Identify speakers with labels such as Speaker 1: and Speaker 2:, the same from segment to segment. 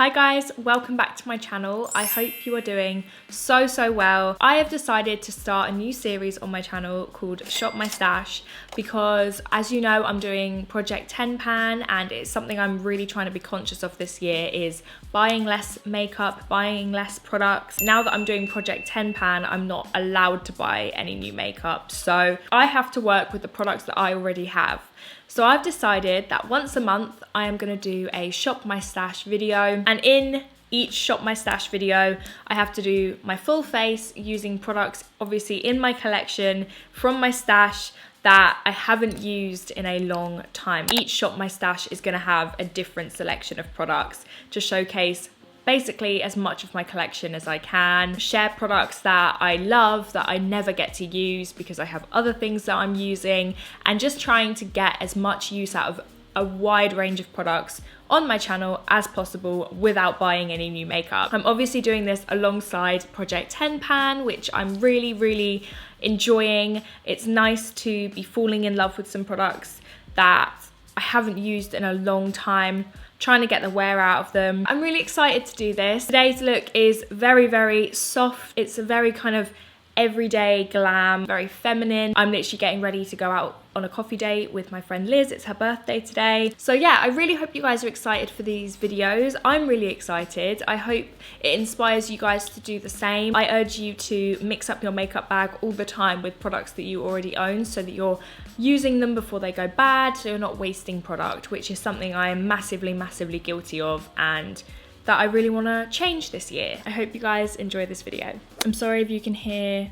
Speaker 1: Hi guys, welcome back to my channel. I hope you are doing so well. I have decided to start a new series on my channel called Shop My Stash because, as you know, I'm doing Project 10 Pan, and it's something I'm really trying to be conscious of this year, is buying less makeup, buying less products. Now that I'm doing Project 10 Pan, I'm not allowed to buy any new makeup, so I have to work with the products that I already have. So I've decided that once a month I am going to do a Shop My Stash video, and in each Shop My Stash video I have to do my full face using products obviously in my collection from my stash that I haven't used in a long time. Each Shop My Stash is going to have a different selection of products to showcase basically as much of my collection as I can, share products that I love that I never get to use because I have other things that I'm using, and just trying to get as much use out of a wide range of products on my channel as possible without buying any new makeup. I'm obviously doing this alongside Project 10 Pan, which I'm really enjoying. It's nice to be falling in love with some products that I haven't used in a long time, trying to get the wear out of them. I'm really excited to do this. Today's look is very soft. It's a very kind of everyday glam, very feminine. I'm literally getting ready to go out on a coffee date with my friend Liz. It's her birthday today. So yeah, I really hope you guys are excited for these videos. I'm really excited. I hope it inspires you guys to do the same. I urge you to mix up your makeup bag all the time with products that you already own so that you're using them before they go bad, so you're not wasting product, which is something I am massively guilty of and that I really want to change this year. I hope you guys enjoy this video. I'm sorry if you can hear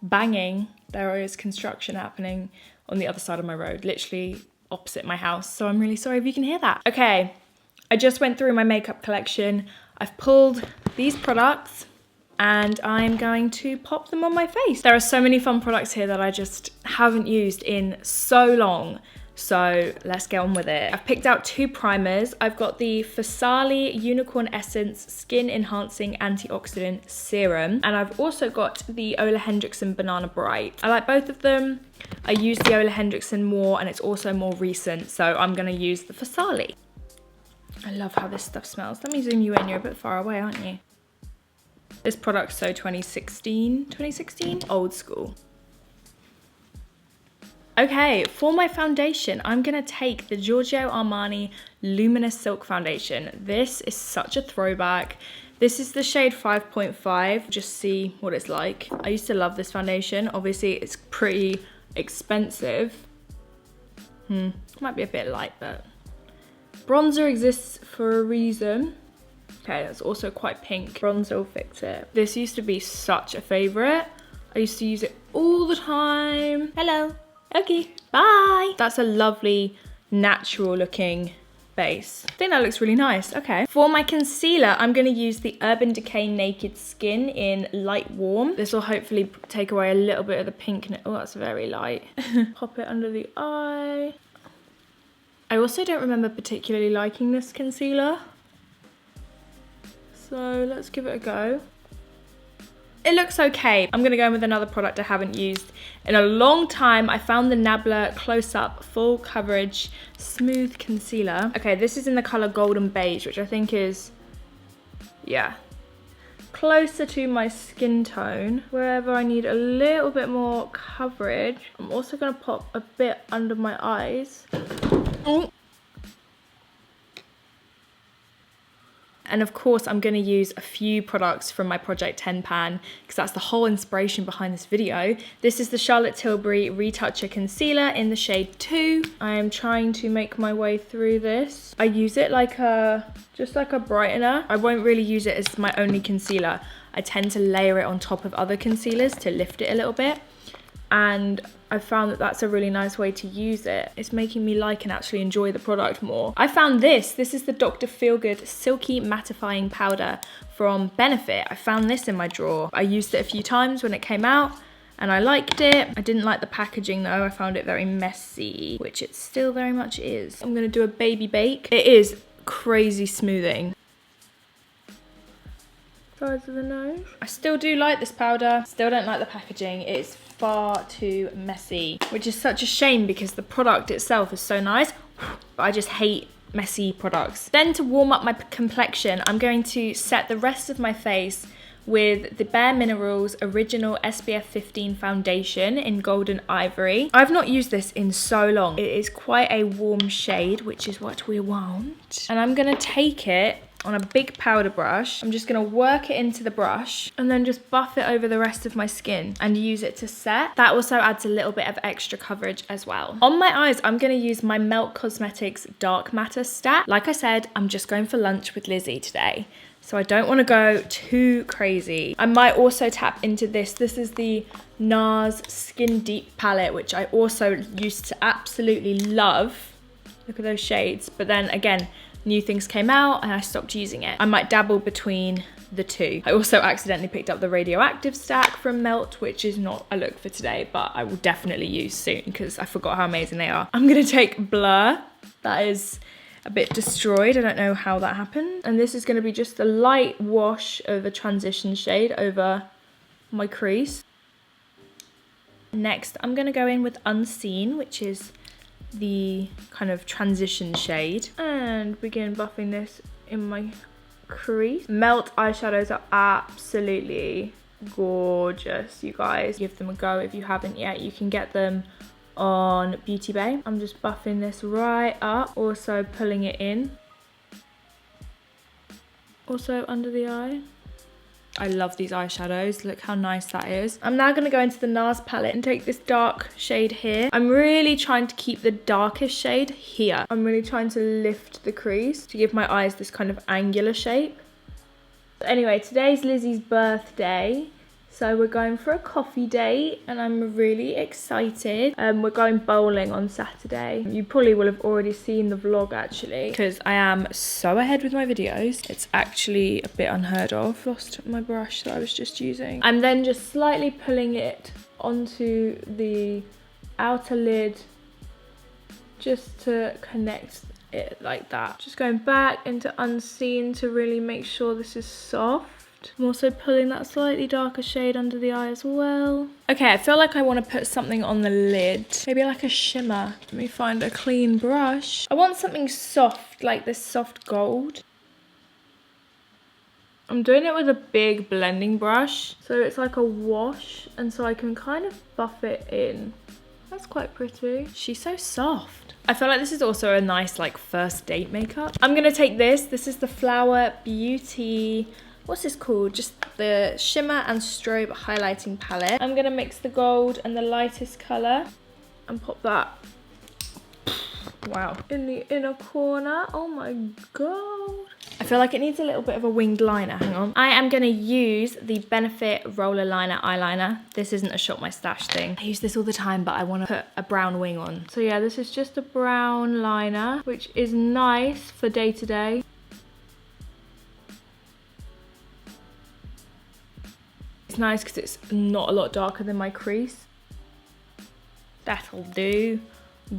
Speaker 1: banging. There is construction happening on the other side of my road, literally opposite my house, so I'm really sorry if you can hear that. Okay, I just went through my makeup collection. I've pulled these products and I'm going to pop them on my face. There are so many fun products here that I just haven't used in so long. So let's get on with it. I've picked out two primers. I've got the Farsali Unicorn Essence Skin Enhancing Antioxidant Serum, and I've also got the Ole Henriksen Banana Bright. I like both of them. I use the Ole Henriksen more and it's also more recent, so I'm gonna use the Farsali. I love how this stuff smells. Let me zoom you in, you're a bit far away, aren't you? This product's so 2016, old school. Okay, for my foundation, I'm gonna take the Giorgio Armani Luminous Silk Foundation. This is such a throwback. This is the shade 5.5, just see what it's like. I used to love this foundation. Obviously, it's pretty expensive. Might be a bit light, but bronzer exists for a reason. Okay, that's also quite pink. Bronzer will fix it. This used to be such a favorite. I used to use it all the time. Hello. Okay, bye. That's a lovely natural looking base. I think that looks really nice. Okay. For my concealer, I'm going to use the Urban Decay Naked Skin in Light Warm. This will hopefully take away a little bit of the pinkness. Oh, that's very light. Pop it under the eye. I also don't remember particularly liking this concealer, so let's give it a go. It looks okay. I'm gonna go in with another product I haven't used in a long time. I found the Nabla Close Up Full Coverage Smooth Concealer. Okay, this is in the color Golden Beige, which I think is, yeah, closer to my skin tone. Wherever I need a little bit more coverage, I'm also gonna pop a bit under my eyes. Oh. And of course, I'm going to use a few products from my Project 10 Pan because that's the whole inspiration behind this video. This is the Charlotte Tilbury Retoucher Concealer in the shade 2. I am trying to make my way through this. I use it like just like a brightener. I won't really use it as my only concealer. I tend to layer it on top of other concealers to lift it a little bit. And I found that that's a really nice way to use it. It's making me like and actually enjoy the product more. I found this. This is the Dr. Feelgood Silky Mattifying Powder from Benefit. I found this in my drawer. I used it a few times when it came out and I liked it. I didn't like the packaging though. I found it very messy, which it still very much is. I'm gonna do a baby bake. It is crazy smoothing. Sides of the nose. I still do like this powder. Still don't like the packaging. It's far too messy, which is such a shame because the product itself is so nice. But I just hate messy products. Then to warm up my complexion, I'm going to set the rest of my face with the Bare Minerals Original SPF 15 foundation in Golden Ivory. I've not used this in so long. It is quite a warm shade, which is what we want. And I'm gonna take it on a big powder brush. I'm just gonna work it into the brush and then just buff it over the rest of my skin and use it to set. That also adds a little bit of extra coverage as well. On my eyes, I'm gonna use my Melt Cosmetics Dark Matter Stat. Like I said, I'm just going for lunch with Lizzie today, so I don't wanna go too crazy. I might also tap into this. This is the NARS Skin Deep palette, which I also used to absolutely love. Look at those shades. But then again, new things came out and I stopped using it. I might dabble between the two. I also accidentally picked up the Radioactive stack from Melt, which is not a look for today, but I will definitely use soon because I forgot how amazing they are. I'm gonna take Blur. That is a bit destroyed. I don't know how that happened. And this is gonna be just a light wash of a transition shade over my crease. Next, I'm gonna go in with Unseen, which is the kind of transition shade, and begin buffing this in my crease. Melt eyeshadows are absolutely gorgeous, you guys. Give them a go if you haven't yet. You can get them on Beauty Bay. I'm just buffing this right up, also pulling it in, also under the eye. I love these eyeshadows. Look how nice that is. I'm now gonna go into the NARS palette and take this dark shade here. I'm really trying to keep the darkest shade here. I'm really trying to lift the crease to give my eyes this kind of angular shape. Anyway, today's Lizzie's birthday, so we're going for a coffee date and I'm really excited. We're going bowling on Saturday. You probably will have already seen the vlog actually, because I am so ahead with my videos. It's actually a bit unheard of. Lost my brush that I was just using. I'm then just slightly pulling it onto the outer lid just to connect it like that. Just going back into Unseen to really make sure this is soft. I'm also pulling that slightly darker shade under the eye as well. Okay, I feel like I want to put something on the lid. Maybe like a shimmer. Let me find a clean brush. I want something soft, like this soft gold. I'm doing it with a big blending brush, so it's like a wash, and so I can kind of buff it in. That's quite pretty. She's so soft. I feel like this is also a nice like first date makeup. I'm gonna take this. This is the Flower Beauty, what's this called? Just the Shimmer and Strobe Highlighting Palette. I'm gonna mix the gold and the lightest color and pop that, wow, in the inner corner. Oh my god. I feel like it needs a little bit of a winged liner. Hang on. I am gonna use the Benefit Roller Liner eyeliner. This isn't a Shop My Stash thing. I use this all the time, but I wanna put a brown wing on. So yeah, this is just a brown liner, which is nice for day to day. It's nice because it's not a lot darker than my crease. That'll do.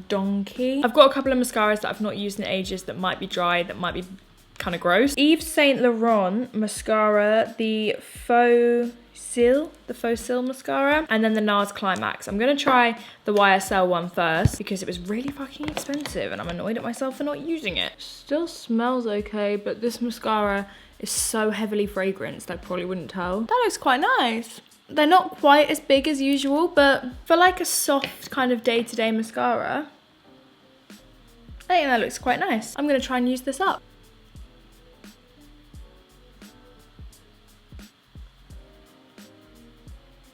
Speaker 1: Donkey. I've got a couple of mascaras that I've not used in ages that might be dry, that might be kind of gross. Yves Saint Laurent mascara, the Faux Cils mascara, and then the NARS Climax. I'm gonna try the YSL one first because it was really fucking expensive and I'm annoyed at myself for not using it. Still smells okay, but this mascara is so heavily fragranced I probably wouldn't tell. That looks quite nice. They're not quite as big as usual, but for like a soft kind of day-to-day mascara, I think that looks quite nice. I'm gonna try and use this up.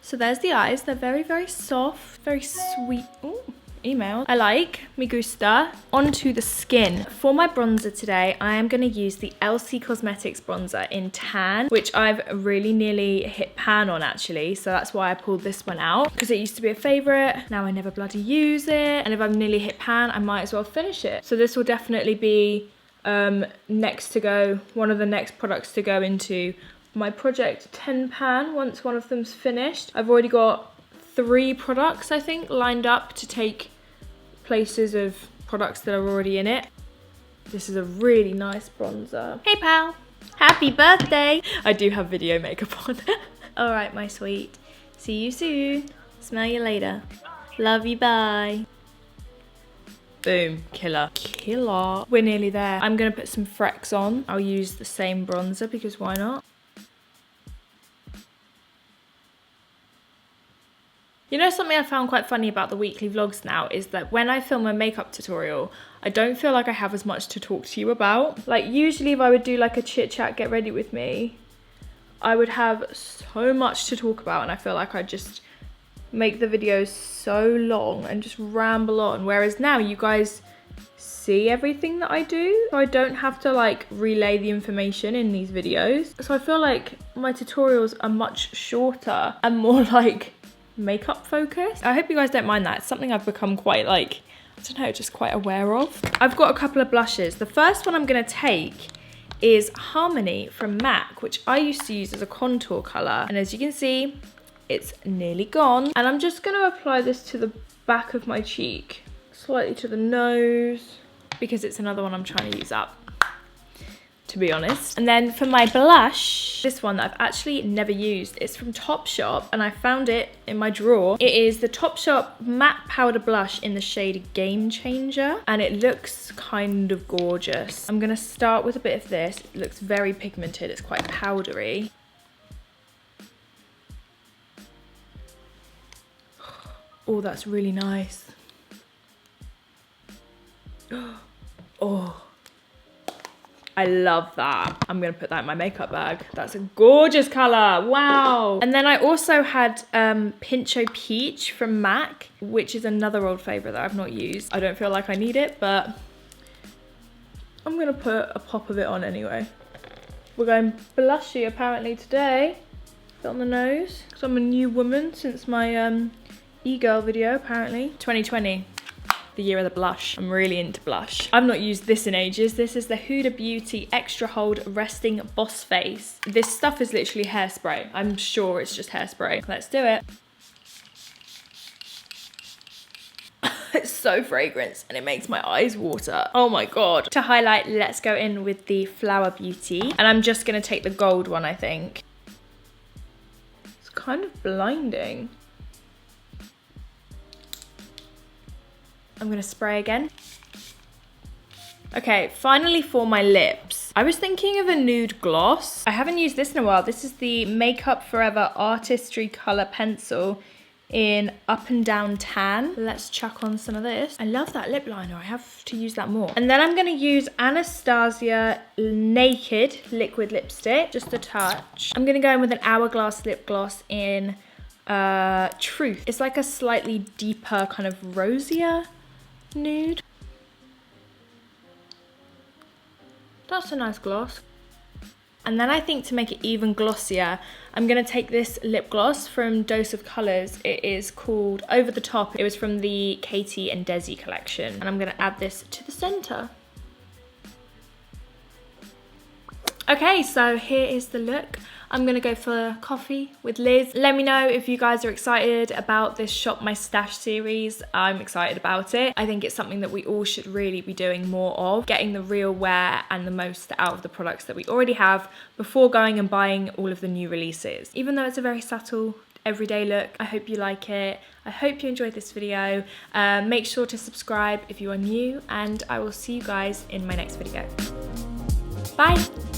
Speaker 1: So there's the eyes. They're very, very soft, very sweet. Ooh. Email. I like, me gusta. Onto the skin. For my bronzer today, I am going to use the LC Cosmetics bronzer in Tan, which I've really nearly hit pan on actually, so that's why I pulled this one out, because it used to be a favourite. Now I never bloody use it, and if I've nearly hit pan, I might as well finish it. So this will definitely be next to go, one of the next products to go into my Project 10 pan once one of them's finished. I've already got 3 products, I think, lined up to take places of products that are already in it. This is a really nice bronzer. Hey pal, happy birthday. I do have video makeup on. All right, my sweet. See you soon. Smell you later. Love you, bye. Boom, killer. Killer. We're nearly there. I'm gonna put some Frex on. I'll use the same bronzer because why not? You know, something I found quite funny about the weekly vlogs now is that when I film a makeup tutorial, I don't feel like I have as much to talk to you about. Like usually if I would do like a chit chat, get ready with me, I would have so much to talk about and I feel like I just make the videos so long and just ramble on. Whereas now you guys see everything that I do. So I don't have to like relay the information in these videos. So I feel like my tutorials are much shorter and more like makeup focused. I hope you guys don't mind that. It's something I've become quite like, I don't know, just quite aware of. I've got a couple of blushes. The first one I'm gonna take is Harmony from MAC, which I used to use as a contour color. And as you can see, it's nearly gone. And I'm just gonna apply this to the back of my cheek, slightly to the nose, because it's another one I'm trying to use up, to be honest. And then for my blush, this one that I've actually never used, it's from Topshop and I found it in my drawer. It is the Topshop matte powder blush in the shade Game Changer and it looks kind of gorgeous. I'm gonna start with a bit of this. It looks very pigmented, it's quite powdery. Oh, that's really nice. Oh. I love that. I'm gonna put that in my makeup bag. That's a gorgeous color, wow. And then I also had Pincho Peach from MAC, which is another old favorite that I've not used. I don't feel like I need it, but I'm gonna put a pop of it on anyway. We're going blushy apparently today. Bit on the nose, because I'm a new woman since my e-girl video apparently. 2020. The year of the blush. I'm really into blush. I've not used this in ages. This is the Huda Beauty Extra Hold Resting Boss Face. This stuff is literally hairspray. I'm sure it's just hairspray. Let's do it. It's so fragrant and it makes my eyes water. Oh my God. To highlight, let's go in with the Flower Beauty. And I'm just gonna take the gold one, I think. It's kind of blinding. I'm gonna spray again. Okay, finally for my lips. I was thinking of a nude gloss. I haven't used this in a while. This is the Makeup Forever Artistry Color Pencil in Up and Down Tan. Let's chuck on some of this. I love that lip liner. I have to use that more. And then I'm gonna use Anastasia Naked Liquid Lipstick, just a touch. I'm gonna go in with an Hourglass lip gloss in Truth. It's like a slightly deeper kind of rosier nude. That's a nice gloss. And then I think to make it even glossier, I'm gonna take this lip gloss from Dose of Colours. It is called Over the Top. It was from the Katie and Desi collection. And I'm gonna add this to the center. Okay, so here is the look. I'm gonna go for coffee with Liz. Let me know if you guys are excited about this Shop My Stash series. I'm excited about it. I think it's something that we all should really be doing more of, getting the real wear and the most out of the products that we already have before going and buying all of the new releases. Even though it's a very subtle, everyday look, I hope you like it. I hope you enjoyed this video. Make sure to subscribe if you are new and I will see you guys in my next video. Bye.